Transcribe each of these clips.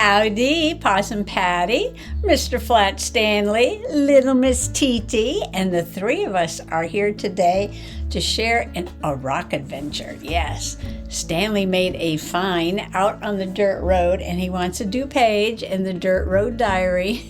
Howdy, Possum Patty, Mr. Flat Stanley, Little Miss TT, and the three of us are here today to share a rock adventure. Yes, Stanley made a find out on the dirt road, and he wants a new page in the Dirt Road Diary.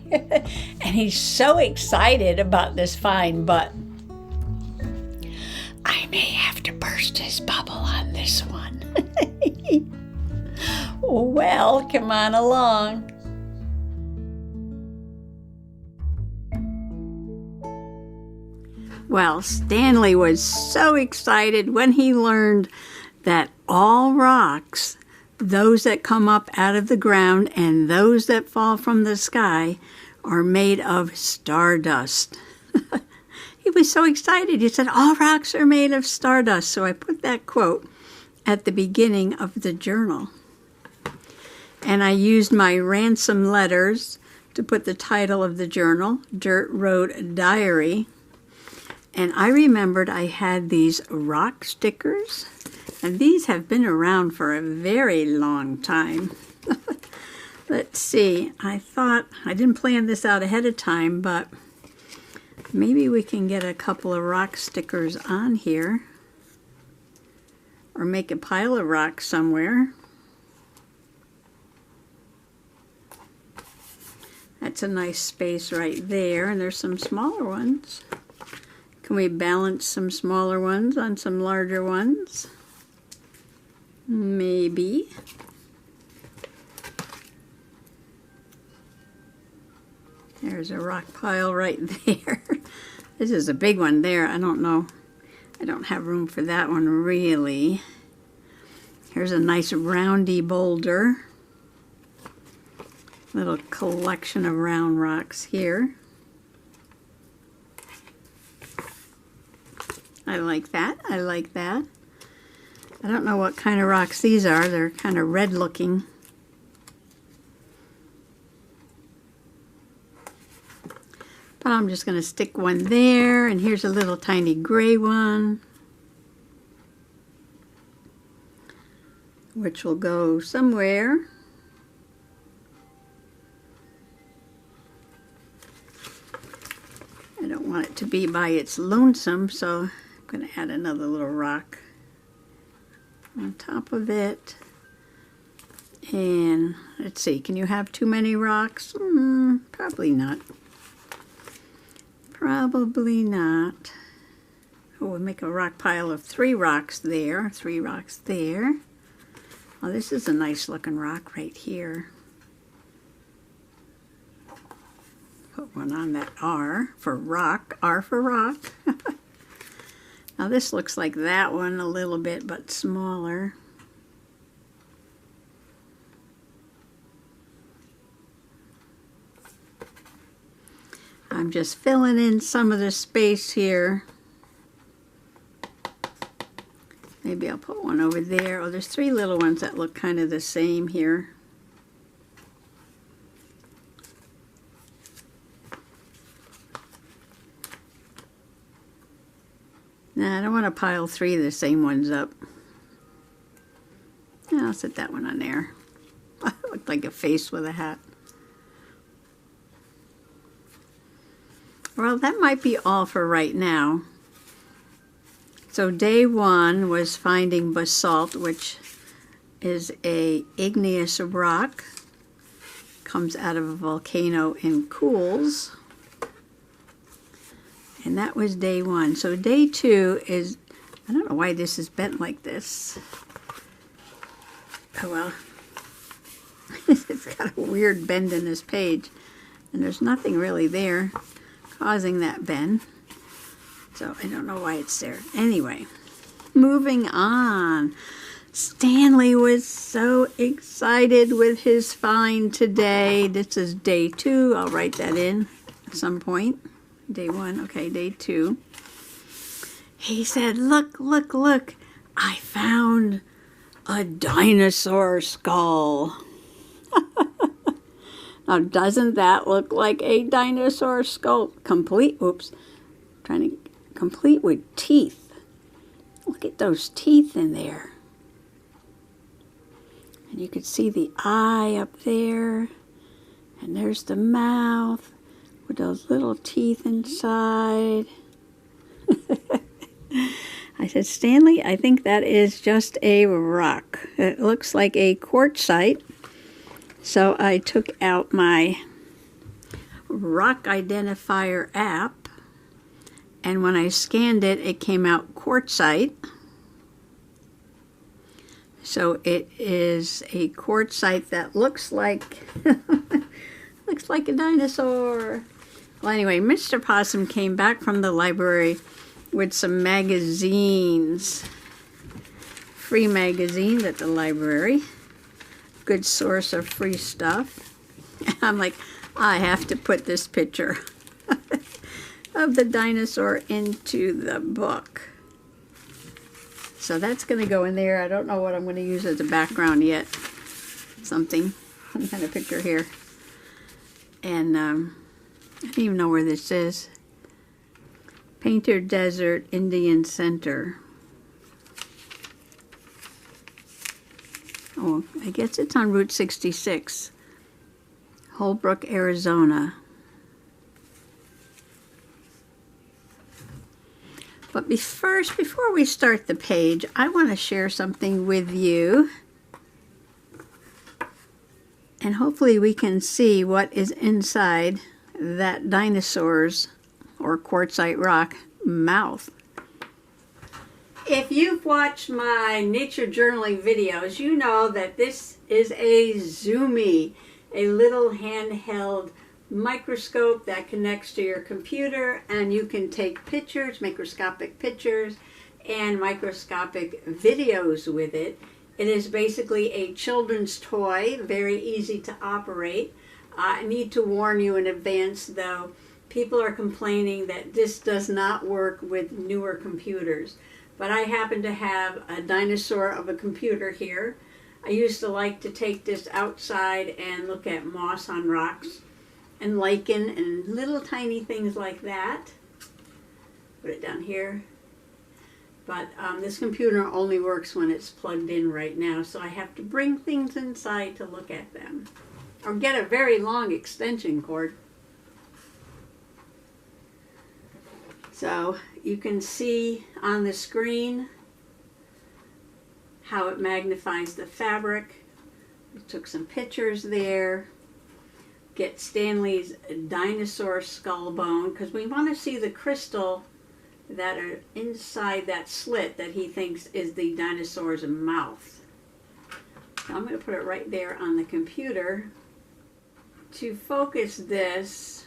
And he's so excited about this find, but I may have to burst his bubble on this one. Well, come on along. Well, Stanley was so excited when he learned that all rocks, those that come up out of the ground and those that fall from the sky, are made of stardust. He was so excited. He said, all rocks are made of stardust. So I put that quote at the beginning of the journal. And I used my ransom letters to put the title of the journal, Dirt Road Diary. And I remembered I had these rock stickers, and these have been around for a very long time. Let's see, I thought, I didn't plan this out ahead of time, but maybe we can get a couple of rock stickers on here, or make a pile of rocks somewhere. That's a nice space right there, and there's some smaller ones. Can we balance some smaller ones on some larger ones? Maybe. There's a rock pile right there. This is a big one there. I don't know. I don't have room for that one really. Here's a nice roundy boulder. Little collection of round rocks here. I like that. I like that. I don't know what kind of rocks these are. They're kind of red looking. But I'm just going to stick one there. And here's a little tiny gray one, which will go somewhere. I don't want it to be by its lonesome, so I'm going to add another little rock on top of it. And let's see, can you have too many rocks? Probably not. Probably not. Oh, we'll make a rock pile of 3 rocks there, 3 rocks there. Oh, this is a nice looking rock right here. Put one on that R for rock, R for rock. Now this looks like that one a little bit, but smaller. I'm just filling in some of the space here. Maybe I'll put one over there. Oh, there's 3 little ones that look kind of the same here. Nah, I don't want to pile 3 of the same ones up. I'll set that one on there. Looked like a face with a hat. Well, that might be all for right now. So day 1 was finding basalt, which is a igneous rock. Comes out of a volcano and cools. And that was day 1. So day 2 is, I don't know why this is bent like this. Oh well. It's got a weird bend in this page. And there's nothing really there causing that bend. So I don't know why it's there. Anyway, moving on. Stanley was so excited with his find today. This is day 2. I'll write that in at some point. Day 1, okay, day 2. He said, look, look, look, I found a dinosaur skull. Now, doesn't that look like a dinosaur skull? Complete with teeth. Look at those teeth in there. And you can see the eye up there. And there's the mouth with those little teeth inside. I said, Stanley, I think that is just a rock. It looks like a quartzite. So I took out my rock identifier app, and when I scanned it, it came out quartzite. So it is a quartzite that looks like looks like a dinosaur. Well, anyway, Mr. Possum came back from the library with some magazines. Free magazines at the library. Good source of free stuff. I'm like, I have to put this picture of the dinosaur into the book. So that's going to go in there. I don't know what I'm going to use as a background yet. Some kind of picture here. And I don't even know where this is. Painter Desert Indian Center. Oh, I guess it's on Route 66. Holbrook, Arizona. But before we start the page, I want to share something with you. And hopefully we can see what is inside that dinosaur's, or quartzite rock, mouth. If you've watched my nature journaling videos, you know that this is a Zoomy, a little handheld microscope that connects to your computer, and you can take pictures, microscopic pictures, and microscopic videos with it. It is basically a children's toy, very easy to operate. I need to warn you in advance, though, people are complaining that this does not work with newer computers. But I happen to have a dinosaur of a computer here. I used to like to take this outside and look at moss on rocks and lichen and little tiny things like that. Put it down here. But this computer only works when it's plugged in right now, so I have to bring things inside to look at them. Or get a very long extension cord. So you can see on the screen how it magnifies the fabric. We took some pictures there. Get Stanley's dinosaur skull bone, because we want to see the crystal that are inside that slit that he thinks is the dinosaur's mouth. So I'm going to put it right there on the computer. To focus this,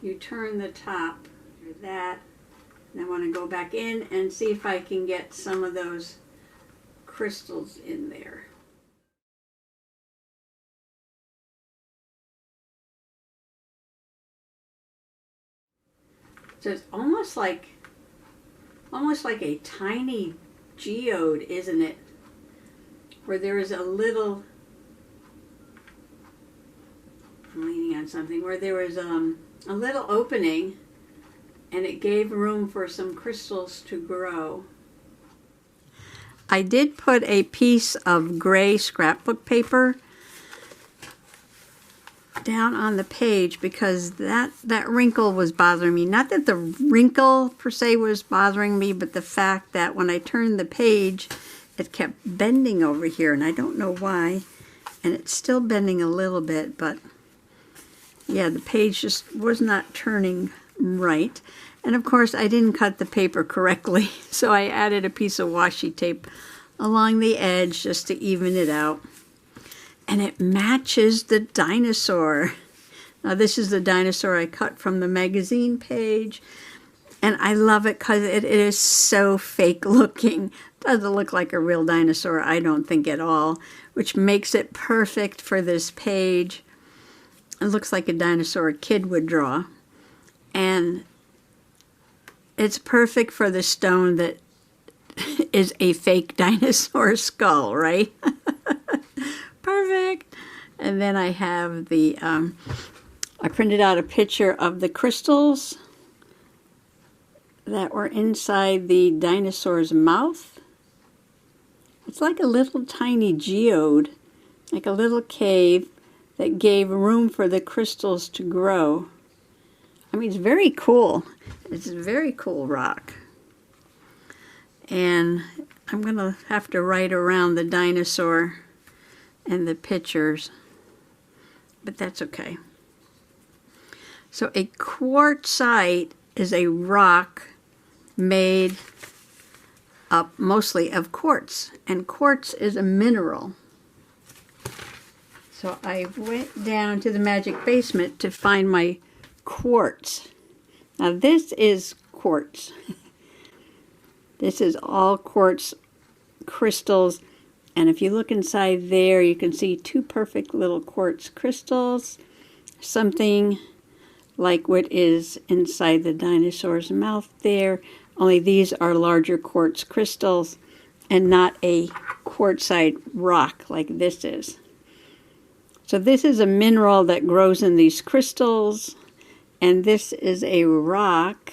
you turn the top to that, and I want to go back in and see if I can get some of those crystals in there. So it's almost like a tiny geode, isn't it? Where there is a little, I'm leaning on something, where there was a little opening, and it gave room for some crystals to grow. I did put a piece of gray scrapbook paper down on the page because that wrinkle was bothering me. Not that the wrinkle per se was bothering me, but the fact that when I turned the page, it kept bending over here, and I don't know why. And it's still bending a little bit, but yeah, the page just was not turning right. And of course, I didn't cut the paper correctly, so I added a piece of washi tape along the edge just to even it out. And it matches the dinosaur. Now, this is the dinosaur I cut from the magazine page. And I love it because it is so fake looking. Doesn't look like a real dinosaur, I don't think at all, which makes it perfect for this page. It looks like a dinosaur a kid would draw. And it's perfect for the stone that is a fake dinosaur skull, right? Perfect. And then I have the, I printed out a picture of the crystals that were inside the dinosaur's mouth. It's like a little tiny geode, like a little cave that gave room for the crystals to grow. I mean, it's very cool. It's a very cool rock. And I'm going to have to write around the dinosaur and the pictures, but that's okay. So a quartzite is a rock made up mostly of quartz, and quartz is a mineral. So I went down to the magic basement to find my quartz. Now this is quartz. This is all quartz crystals, and if you look inside there, you can see two perfect little quartz crystals, something like what is inside the dinosaur's mouth there, only these are larger quartz crystals and not a quartzite rock like this is. So this is a mineral that grows in these crystals, and this is a rock,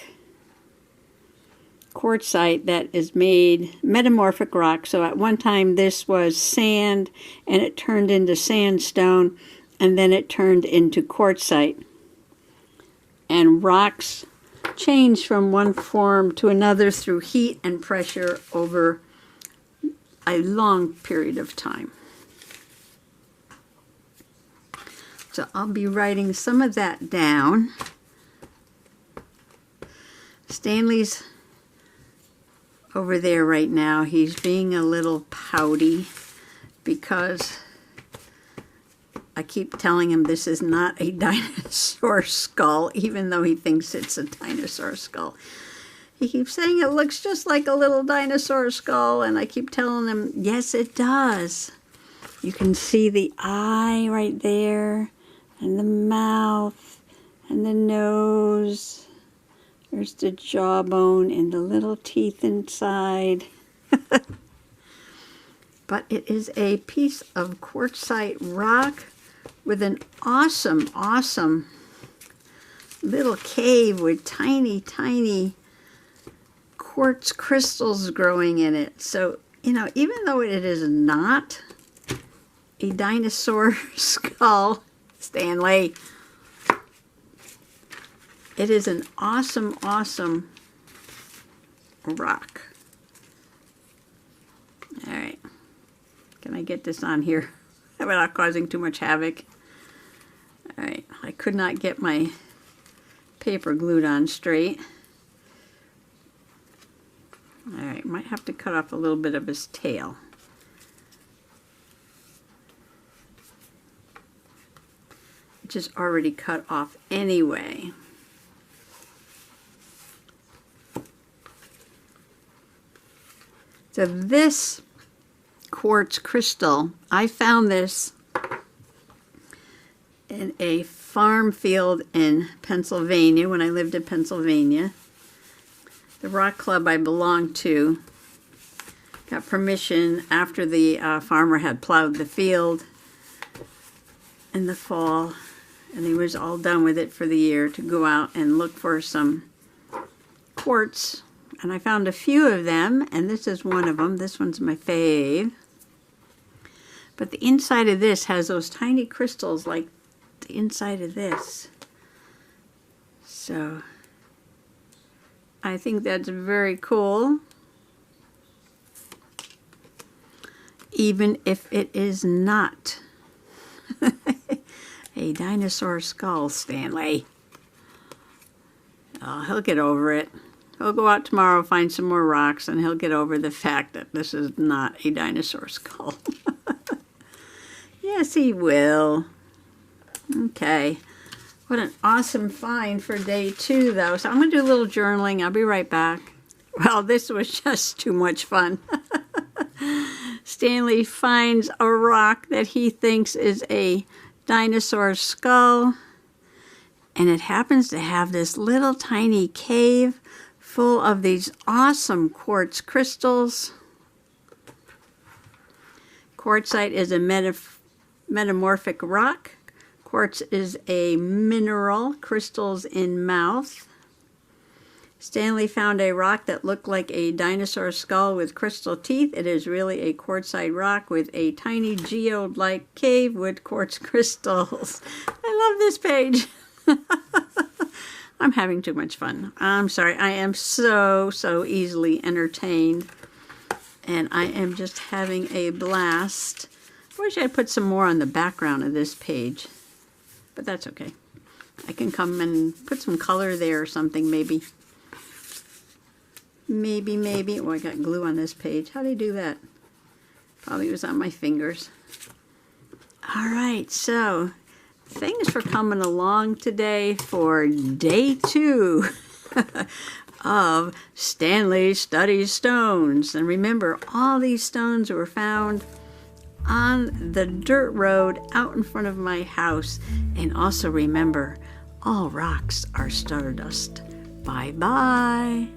quartzite, that is made metamorphic rock. So at one time this was sand, and it turned into sandstone, and then it turned into quartzite. And rocks change from one form to another through heat and pressure over a long period of time. So I'll be writing some of that down. Stanley's over there right now. He's being a little pouty because I keep telling him this is not a dinosaur skull, even though he thinks it's a dinosaur skull. He keeps saying it looks just like a little dinosaur skull, and I keep telling him, yes, it does. You can see the eye right there, and the mouth, and the nose. There's the jawbone and the little teeth inside. But it is a piece of quartzite rock with an awesome, awesome little cave with tiny, tiny quartz crystals growing in it. So, you know, even though it is not a dinosaur skull, Stanley, it is an awesome, awesome rock. All right. Can I get this on here without causing too much havoc? All right, I could not get my paper glued on straight. All right, might have to cut off a little bit of his tail. Which is already cut off anyway. So this quartz crystal, I found this in a farm field in Pennsylvania when I lived in Pennsylvania. The rock club I belonged to got permission after the farmer had plowed the field in the fall, and he was all done with it for the year, to go out and look for some quartz. And I found a few of them, and this is one of them. This one's my fave. But the inside of this has those tiny crystals like the inside of this. So I think that's very cool. Even if it is not a dinosaur skull, Stanley. Oh, he'll get over it. He'll go out tomorrow, find some more rocks, and he'll get over the fact that this is not a dinosaur skull. Yes, he will. Okay. What an awesome find for day 2, though. So I'm going to do a little journaling. I'll be right back. Well, this was just too much fun. Stanley finds a rock that he thinks is a dinosaur skull, and it happens to have this little tiny cave full of these awesome quartz crystals. Quartzite is a metamorphic rock. Quartz is a mineral, crystals in mouth. Stanley found a rock that looked like a dinosaur skull with crystal teeth. It is really a quartzite rock with a tiny geode-like cave with quartz crystals. I love this page. I'm having too much fun. I'm sorry. I am so easily entertained. And I am just having a blast. I wish I'd put some more on the background of this page. But that's okay. I can come and put some color there or something maybe. Maybe. Oh, I got glue on this page. How do you do that? Probably was on my fingers. All right, so thanks for coming along today for day 2 of Stanley Studies Stones. And remember, all these stones were found on the dirt road out in front of my house. And also remember, all rocks are stardust. Bye-bye.